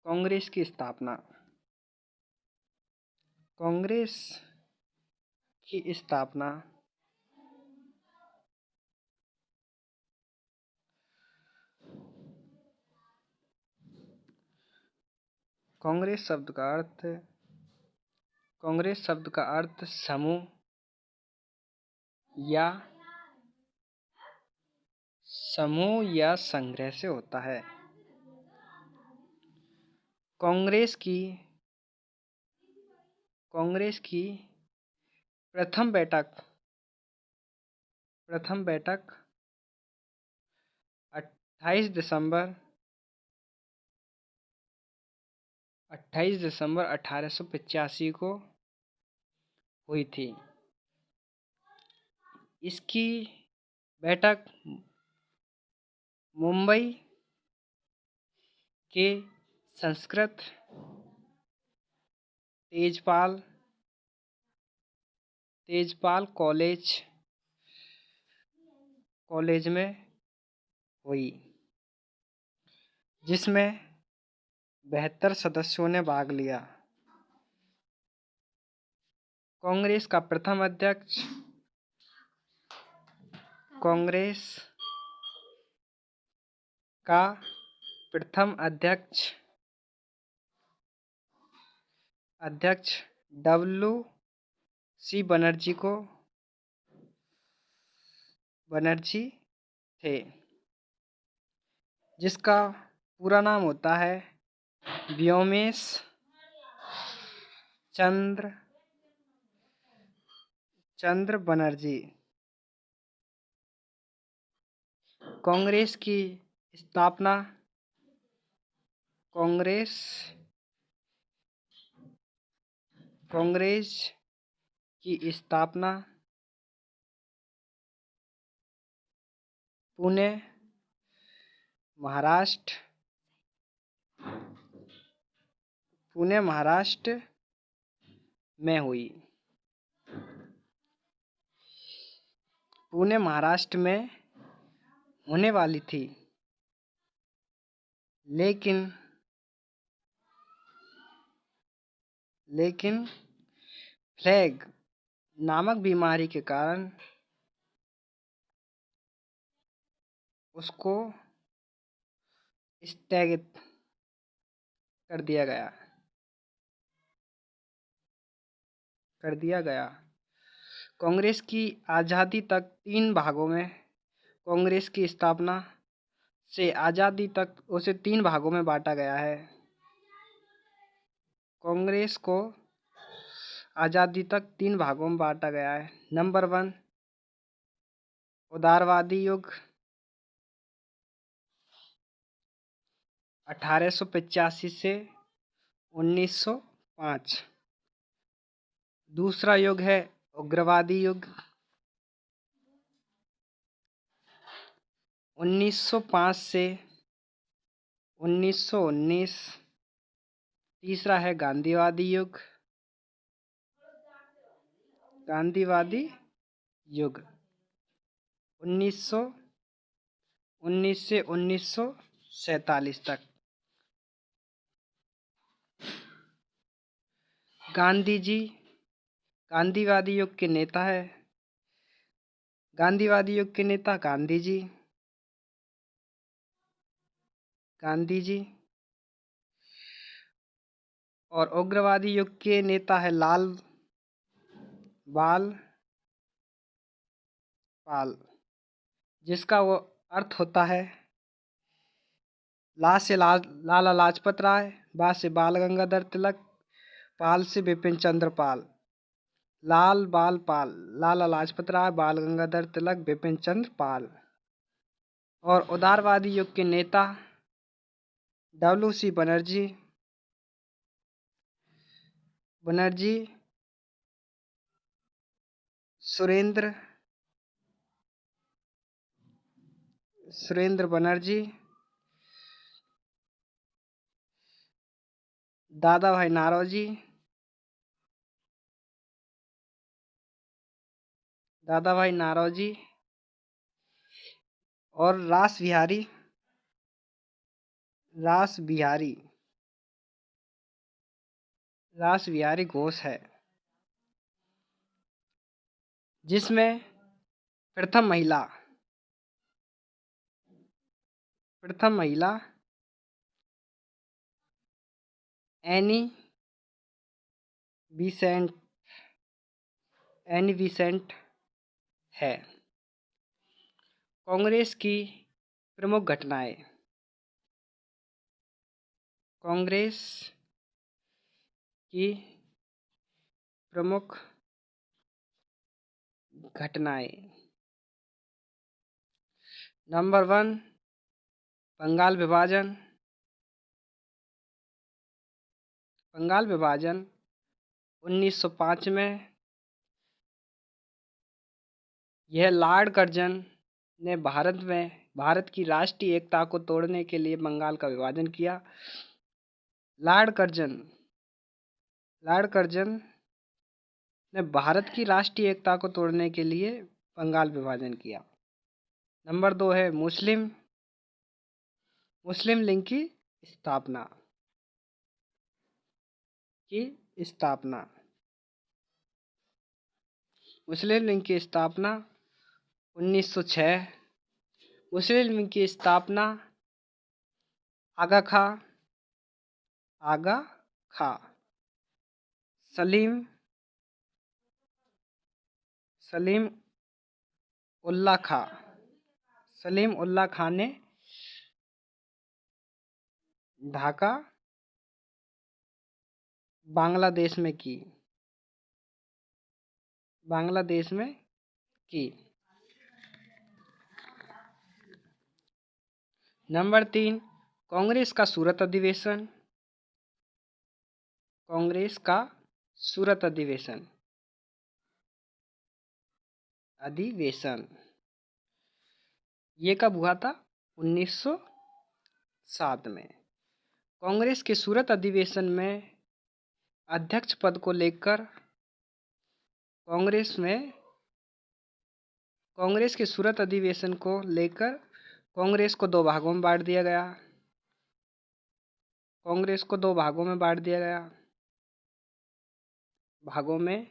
कांग्रेस की स्थापना। कांग्रेस की स्थापना कांग्रेस शब्द का अर्थ समूह या संग्रह से होता है। कांग्रेस की प्रथम बैठक 28 दिसंबर 1885 को हुई थी। इसकी बैठक मुंबई के संस्कृत तेजपाल कॉलेज में हुई, जिसमें 72 सदस्यों ने भाग लिया। कांग्रेस का प्रथम अध्यक्ष W.C. बनर्जी थे, जिसका पूरा नाम होता है व्योमेश चंद्र बनर्जी। कांग्रेस की स्थापना पुणे महाराष्ट्र में हुई। पुणे महाराष्ट्र में होने वाली थी, लेकिन प्लेग नामक बीमारी के कारण उसको स्थगित कर दिया गया। कांग्रेस की आज़ादी तक 3 भागों में कांग्रेस की स्थापना से आज़ादी तक उसे 3 भागों में बांटा गया है। कांग्रेस को आज़ादी तक 3 भागों में बांटा गया है। नंबर 1, उदारवादी युग 1885 से 1905। दूसरा युग है उग्रवादी युग 1905 से 1919। तीसरा है गांधीवादी युग 1919 से 1947 तक। गांधीवादी युग के नेता गांधी जी और उग्रवादी युग के नेता है लाल बाल पाल, जिसका वो अर्थ होता है ला से लाला लाजपत राय, बा से बाल गंगाधर तिलक, पाल से बिपिन चंद्र पाल। लाल बाल पाल, लाला लाजपत राय, बाल गंगाधर तिलक, बिपिन चंद्र पाल। और उदारवादी युग के नेता W.C. बनर्जी, सुरेंद्र बनर्जी, दादा भाई नारोजी और रास बिहारी रास बिहारी घोष है, जिसमें प्रथम महिला एनी बिसेंट है। कांग्रेस की प्रमुख घटनाएं। कांग्रेस की प्रमुख घटनाएं। नंबर 1, बंगाल विभाजन। बंगाल विभाजन 1905 में। यह लॉर्ड कर्जन ने भारत की राष्ट्रीय एकता को तोड़ने के लिए बंगाल का विभाजन किया। लॉर्ड कर्जन ने भारत की राष्ट्रीय एकता को तोड़ने के लिए बंगाल विभाजन किया। नंबर 2 है मुस्लिम लीग की स्थापना। मुस्लिम लीग की स्थापना 1906। मुस्लिम लीग की स्थापना आगा खा सलीम उल्लाह खां ने ढाका बांग्लादेश में की। नंबर 3, कांग्रेस का सूरत अधिवेशन। ये कब हुआ था? 1907 में। कांग्रेस के सूरत अधिवेशन में अध्यक्ष पद को लेकर कांग्रेस के सूरत अधिवेशन को लेकर कांग्रेस को दो भागों में बांट दिया गया। भागों में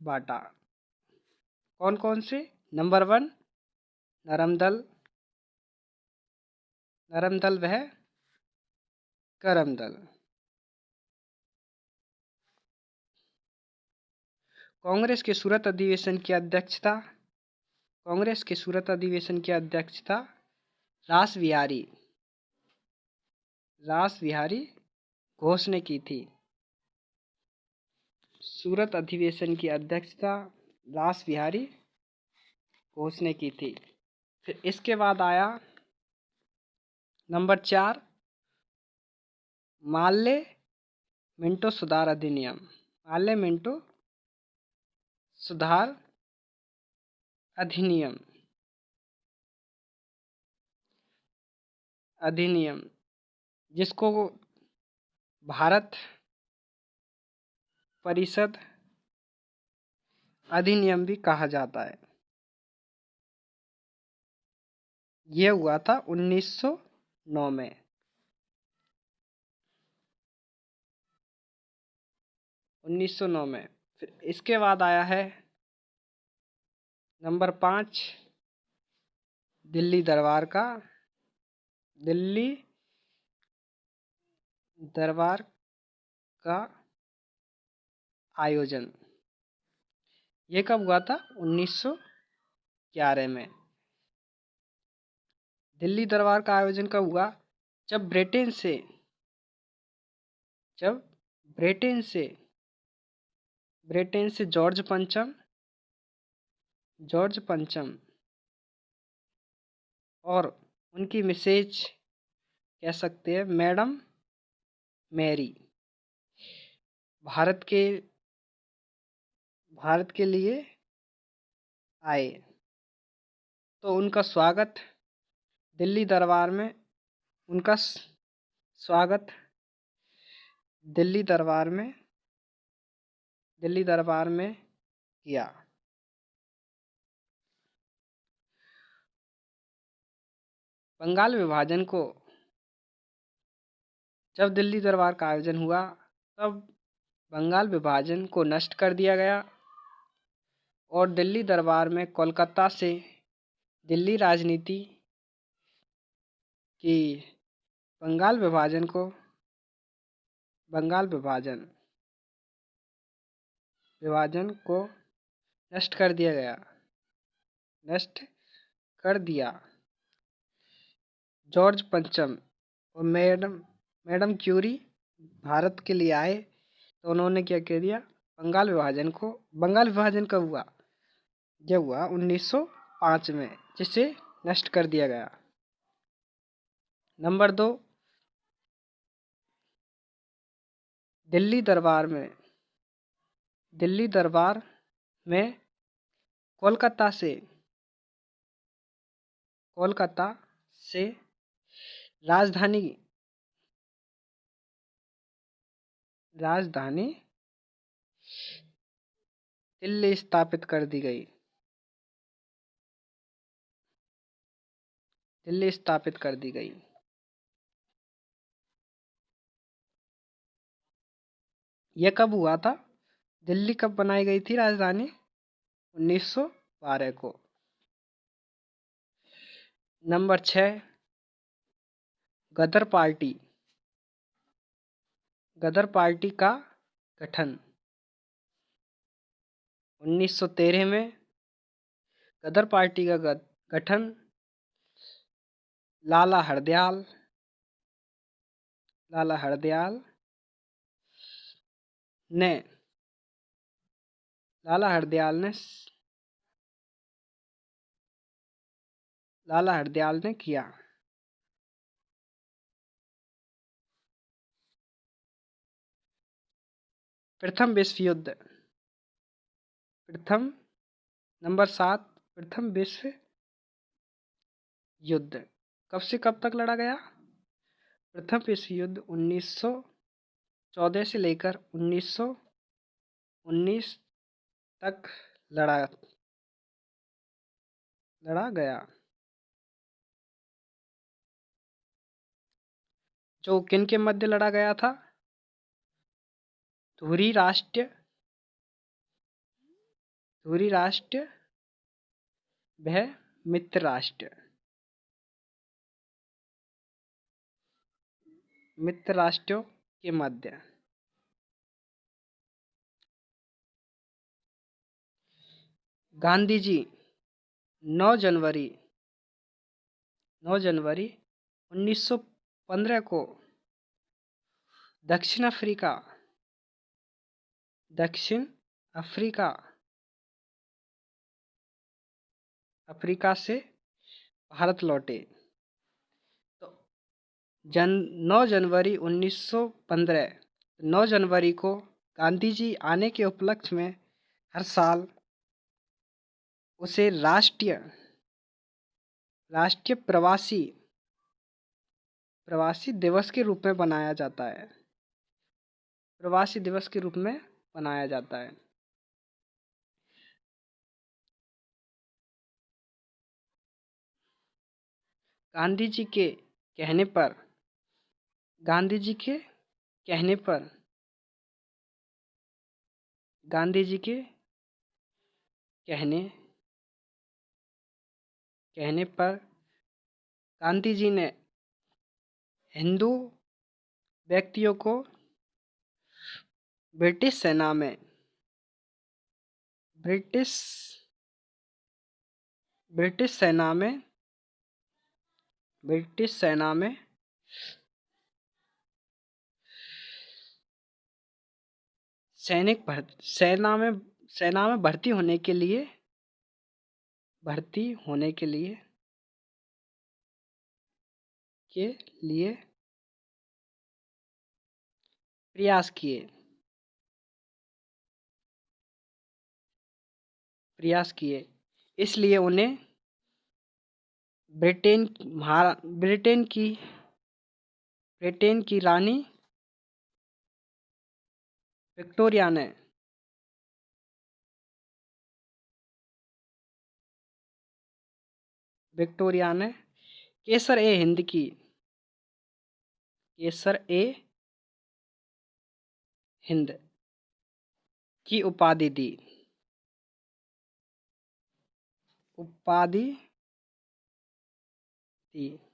बांटा। कौन कौन से? नंबर 1, नरम दल वह करम दल। कांग्रेस के सूरत अधिवेशन की अध्यक्षता रास बिहारी घोष ने की थी। सूरत अधिवेशन की अध्यक्षता रास बिहारी घोष ने की थी। फिर इसके बाद आया नंबर 4, माल्ले मिंटो सुधार अधिनियम, जिसको भारत परिषद अधिनियम भी कहा जाता है। यह हुआ था 1909 में। फिर इसके बाद आया है नंबर 5, दिल्ली दरबार का आयोजन। ये कब हुआ था? 1911 में। दिल्ली दरबार का आयोजन कब हुआ? जब ब्रिटेन से जॉर्ज पंचम और उनकी मिसेज कह सकते हैं मैडम मैरी भारत के लिए आए, तो उनका स्वागत दिल्ली दरबार में किया। बंगाल विभाजन को जब दिल्ली दरबार का आयोजन हुआ, तब बंगाल विभाजन को नष्ट कर दिया गया और दिल्ली दरबार में कोलकाता से दिल्ली राजनीति की बंगाल विभाजन को विभाजन को नष्ट कर दिया गया नष्ट कर दिया। जॉर्ज पंचम और मैडम क्यूरी भारत के लिए आए तो उन्होंने क्या कह दिया, बंगाल विभाजन कब हुआ, जब हुआ 1905 में, जिसे नष्ट कर दिया गया। नंबर 2, दिल्ली दरबार में कोलकाता से राजधानी दिल्ली स्थापित कर दी गई। यह कब हुआ था, दिल्ली कब बनाई गई थी राजधानी, 1912 को। नंबर 6, गदर पार्टी का गठन 1913 में। गदर पार्टी का गठन लाला हरदयाल ने किया। प्रथम विश्व युद्ध कब से कब तक लड़ा गया। प्रथम विश्व युद्ध 1914 से लेकर 1919 तक लड़ा गया। जो किन के मध्य लड़ा गया था, धुरी राष्ट्र वह मित्र राष्ट्रों के मध्य। गांधी जी 9 जनवरी 1915 को दक्षिण अफ्रीका से भारत लौटे। तो 9 जनवरी 1915 9 जनवरी को गांधी जी आने के उपलक्ष्य में हर साल उसे राष्ट्रीय प्रवासी दिवस के रूप में बनाया जाता है। गांधी जी के कहने पर गांधी जी के कहने पर गांधी जी ने हिंदू व्यक्तियों को ब्रिटिश सेना में सेना में भर्ती होने के लिए प्रयास किए। इसलिए उन्हें ब्रिटेन की रानी विक्टोरिया ने केसर ए हिंद की उपाधि दी? उपाधि दी।